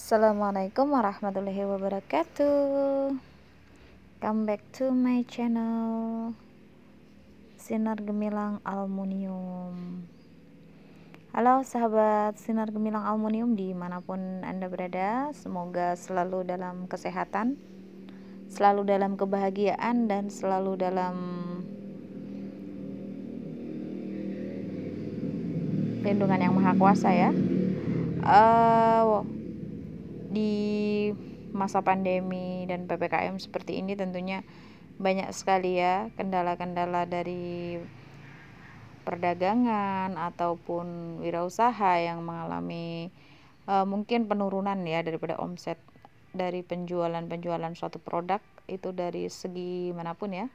Assalamualaikum warahmatullahi wabarakatuh. Come back to my channel Sinar Gemilang Aluminium. Halo sahabat Sinar Gemilang Aluminium dimanapun Anda berada, semoga selalu dalam kesehatan, selalu dalam kebahagiaan, dan selalu dalam lindungan yang maha kuasa ya. Di masa pandemi dan PPKM seperti ini tentunya banyak sekali ya kendala-kendala dari perdagangan ataupun wirausaha yang mengalami mungkin penurunan ya daripada omset dari penjualan suatu produk itu dari segi manapun ya.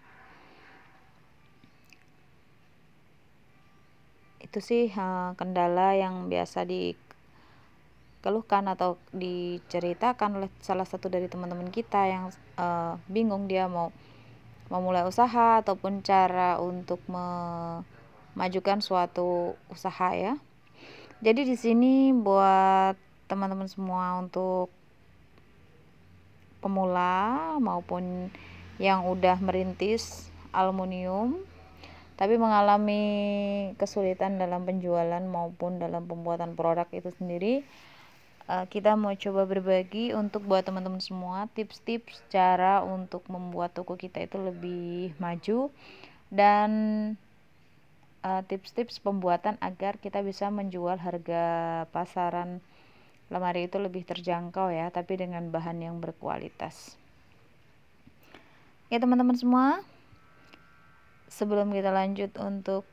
Itu sih kendala yang biasa dikeluhkan atau diceritakan oleh salah satu dari teman-teman kita yang bingung dia mau memulai usaha ataupun cara untuk memajukan suatu usaha ya. Jadi di sini buat teman-teman semua untuk pemula maupun yang udah merintis aluminium tapi mengalami kesulitan dalam penjualan maupun dalam pembuatan produk itu sendiri, kita mau coba berbagi untuk buat teman-teman semua tips-tips cara untuk membuat toko kita itu lebih maju dan tips-tips pembuatan agar kita bisa menjual harga pasaran lemari itu lebih terjangkau ya, tapi dengan bahan yang berkualitas. Ya teman-teman semua, sebelum kita lanjut untuk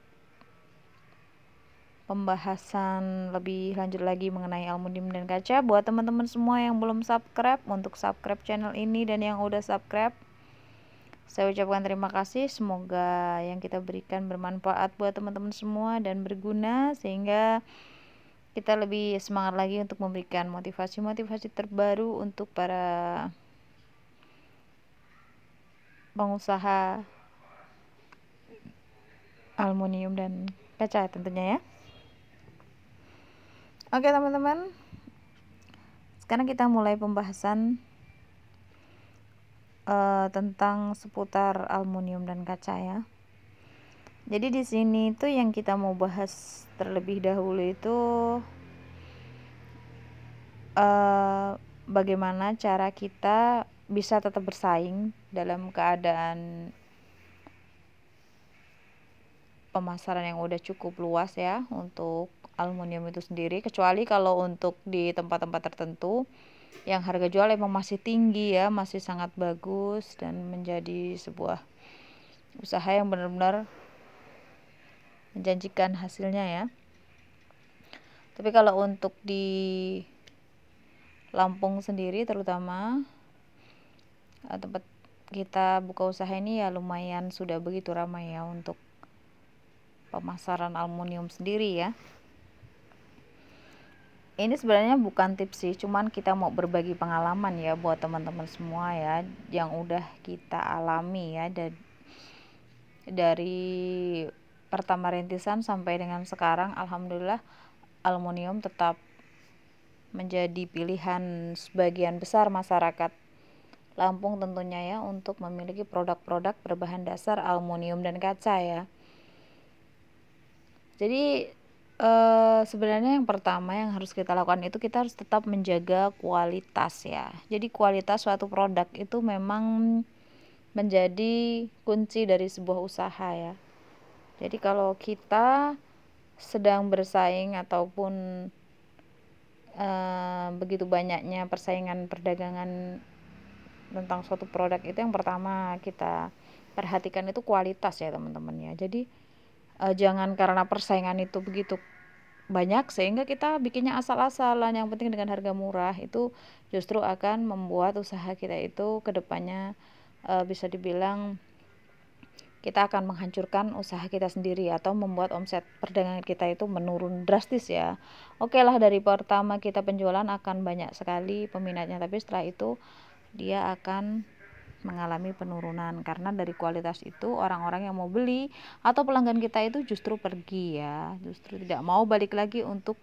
pembahasan lebih lanjut lagi mengenai aluminium dan kaca, buat teman-teman semua yang belum subscribe, untuk subscribe channel ini, dan yang udah subscribe, saya ucapkan terima kasih. Semoga yang kita berikan bermanfaat buat teman-teman semua dan berguna sehingga kita lebih semangat lagi untuk memberikan motivasi-motivasi terbaru untuk para pengusaha aluminium dan kaca tentunya ya. Oke teman-teman, sekarang kita mulai pembahasan tentang seputar aluminium dan kaca ya. Jadi di sini tuh yang kita mau bahas terlebih dahulu itu bagaimana cara kita bisa tetap bersaing dalam keadaan pemasaran yang udah cukup luas ya untuk aluminium itu sendiri, kecuali kalau untuk di tempat-tempat tertentu yang harga jual emang masih tinggi ya, masih sangat bagus dan menjadi sebuah usaha yang benar-benar menjanjikan hasilnya ya. Tapi kalau untuk di Lampung sendiri terutama tempat kita buka usaha ini ya lumayan sudah begitu ramai ya untuk pemasaran aluminium sendiri ya. Ini sebenarnya bukan tips sih, cuman kita mau berbagi pengalaman ya buat teman-teman semua ya yang udah kita alami ya dari pertama rintisan sampai dengan sekarang. Alhamdulillah aluminium tetap menjadi pilihan sebagian besar masyarakat Lampung tentunya ya untuk memiliki produk-produk berbahan dasar aluminium dan kaca ya. Jadi sebenarnya yang pertama yang harus kita lakukan itu kita harus tetap menjaga kualitas ya. Jadi kualitas suatu produk itu memang menjadi kunci dari sebuah usaha ya. Jadi kalau kita sedang bersaing ataupun begitu banyaknya persaingan perdagangan tentang suatu produk, itu yang pertama kita perhatikan itu kualitas ya teman-teman ya. Jadi jangan karena persaingan itu begitu banyak sehingga kita bikinnya asal-asalan, yang penting dengan harga murah, itu justru akan membuat usaha kita itu kedepannya bisa dibilang kita akan menghancurkan usaha kita sendiri atau membuat omset perdagangan kita itu menurun drastis ya. Oke lah, dari pertama kita penjualan akan banyak sekali peminatnya, tapi setelah itu dia akan mengalami penurunan karena dari kualitas itu orang-orang yang mau beli atau pelanggan kita itu justru pergi ya, justru tidak mau balik lagi untuk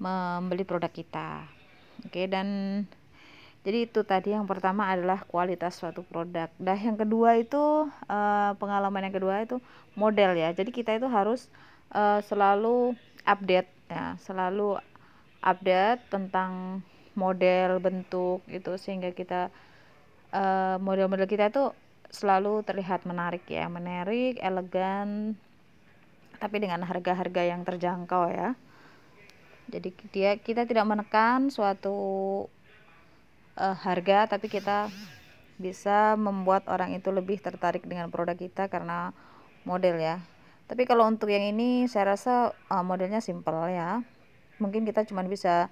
membeli produk kita. Oke, dan jadi itu tadi yang pertama adalah kualitas suatu produk. Nah, yang kedua itu pengalaman yang kedua itu model ya. Jadi kita itu harus selalu update ya, selalu update tentang model, bentuk itu, sehingga kita model-model kita itu selalu terlihat menarik ya, menarik, elegan, tapi dengan harga-harga yang terjangkau ya. Jadi kita tidak menekan suatu harga, tapi kita bisa membuat orang itu lebih tertarik dengan produk kita karena model ya. Tapi kalau untuk yang ini saya rasa modelnya simple ya. Mungkin kita cuma bisa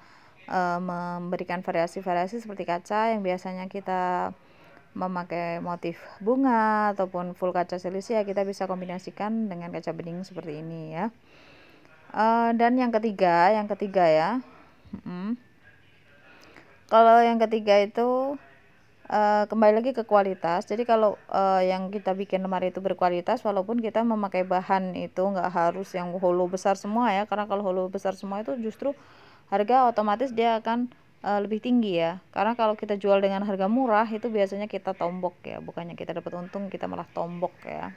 memberikan variasi-variasi seperti kaca yang biasanya kita memakai motif bunga ataupun full kaca silisia, kita bisa kombinasikan dengan kaca bening seperti ini ya. Dan yang ketiga ya, kalau yang ketiga itu kembali lagi ke kualitas. Jadi kalau yang kita bikin lemari itu berkualitas, walaupun kita memakai bahan itu nggak harus yang hollow besar semua ya, karena kalau hollow besar semua itu justru harga otomatis dia akan lebih tinggi ya. Karena kalau kita jual dengan harga murah itu biasanya kita tombok ya, bukannya kita dapat untung, kita malah tombok ya.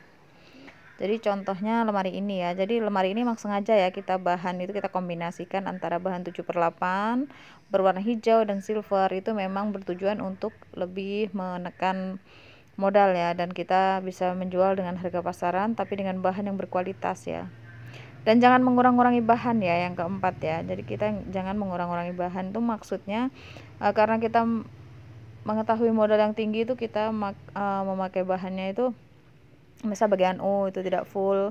Jadi contohnya lemari ini ya. Jadi lemari ini memang sengaja ya kita bahan itu kita kombinasikan antara bahan 7/8 berwarna hijau dan silver. Itu memang bertujuan untuk lebih menekan modal ya, dan kita bisa menjual dengan harga pasaran tapi dengan bahan yang berkualitas ya. Dan jangan mengurangi bahan ya, yang keempat ya. Jadi kita jangan mengurangi bahan, itu maksudnya karena kita mengetahui modal yang tinggi itu kita memakai bahannya itu misal bagian U itu tidak full,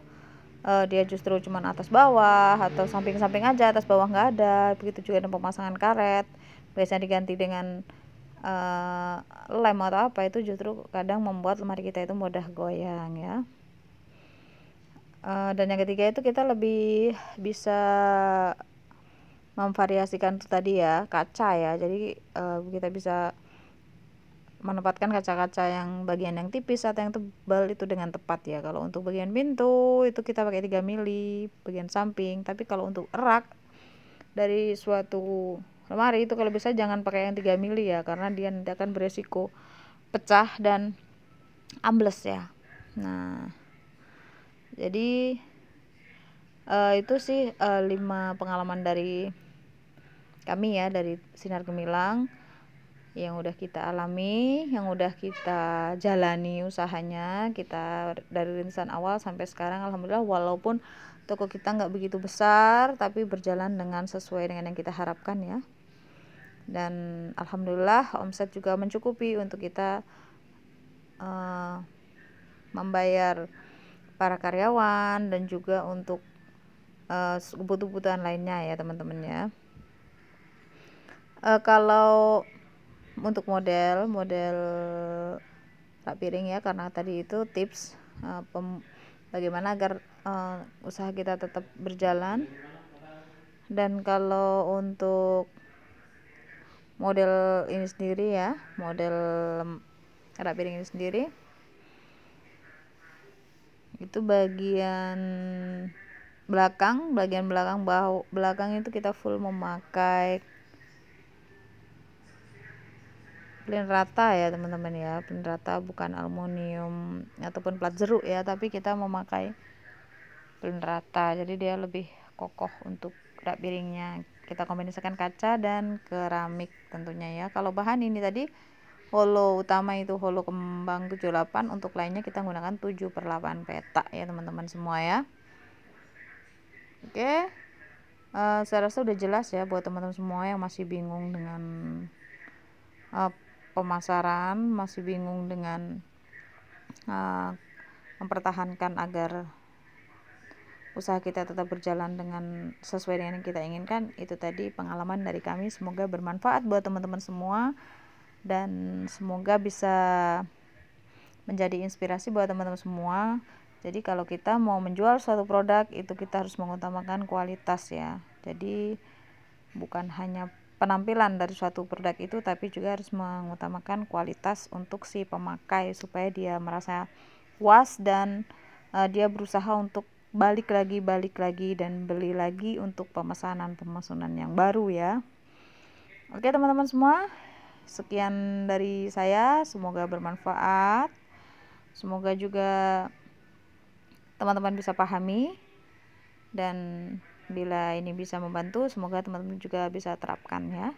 dia justru cuman atas bawah atau samping-samping aja, atas bawah nggak ada. Begitu juga dengan pemasangan karet, biasanya diganti dengan lem atau apa, itu justru kadang membuat lemari kita itu mudah goyang ya. Dan yang ketiga itu kita lebih bisa memvariasikan itu tadi ya, kaca ya. Jadi kita bisa menempatkan kaca-kaca yang bagian yang tipis atau yang tebal itu dengan tepat ya. Kalau untuk bagian pintu itu kita pakai 3 mili bagian samping, tapi kalau untuk rak dari suatu lemari itu kalau bisa jangan pakai yang 3 mili ya, karena dia nanti akan beresiko pecah dan ambles ya. Nah, jadi itu sih 5 pengalaman dari kami ya, dari Sinar Gemilang yang udah kita alami, yang udah kita jalani usahanya. Kita dari rintisan awal sampai sekarang alhamdulillah, walaupun toko kita nggak begitu besar tapi berjalan dengan sesuai dengan yang kita harapkan ya. Dan alhamdulillah omset juga mencukupi untuk kita membayar para karyawan dan juga untuk kebutuhan lainnya ya teman-teman ya. Kalau untuk model rak piring ya, karena tadi itu tips bagaimana agar usaha kita tetap berjalan. Dan kalau untuk model ini sendiri ya, model rak piring ini sendiri itu bagian belakang bahu belakang itu kita full memakai plin rata ya teman-teman ya, plin rata bukan aluminium ataupun plat jeruk ya, tapi kita memakai plin rata, jadi dia lebih kokoh untuk rak piringnya. Kita kombinasikan kaca dan keramik tentunya ya. Kalau bahan ini tadi hollow utama itu hollow kembang 78, untuk lainnya kita menggunakan 7/8 petak ya teman-teman semua ya. Oke, saya rasa udah jelas ya buat teman-teman semua yang masih bingung dengan pemasaran, masih bingung dengan mempertahankan agar usaha kita tetap berjalan dengan sesuai dengan yang kita inginkan. Itu tadi pengalaman dari kami, semoga bermanfaat buat teman-teman semua dan semoga bisa menjadi inspirasi buat teman-teman semua. Jadi kalau kita mau menjual suatu produk itu kita harus mengutamakan kualitas ya. Jadi bukan hanya penampilan dari suatu produk itu, tapi juga harus mengutamakan kualitas untuk si pemakai supaya dia merasa puas dan dia berusaha untuk balik lagi dan beli lagi untuk pemesanan yang baru ya. Oke teman-teman semua, sekian dari saya, semoga bermanfaat, semoga juga teman-teman bisa pahami, dan bila ini bisa membantu, semoga teman-teman juga bisa terapkan ya.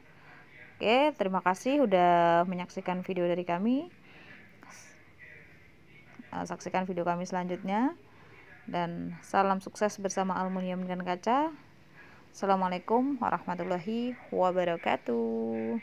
Oke, terima kasih udah menyaksikan video dari kami. Saksikan video kami selanjutnya, dan salam sukses bersama aluminium dan kaca. Assalamualaikum warahmatullahi wabarakatuh.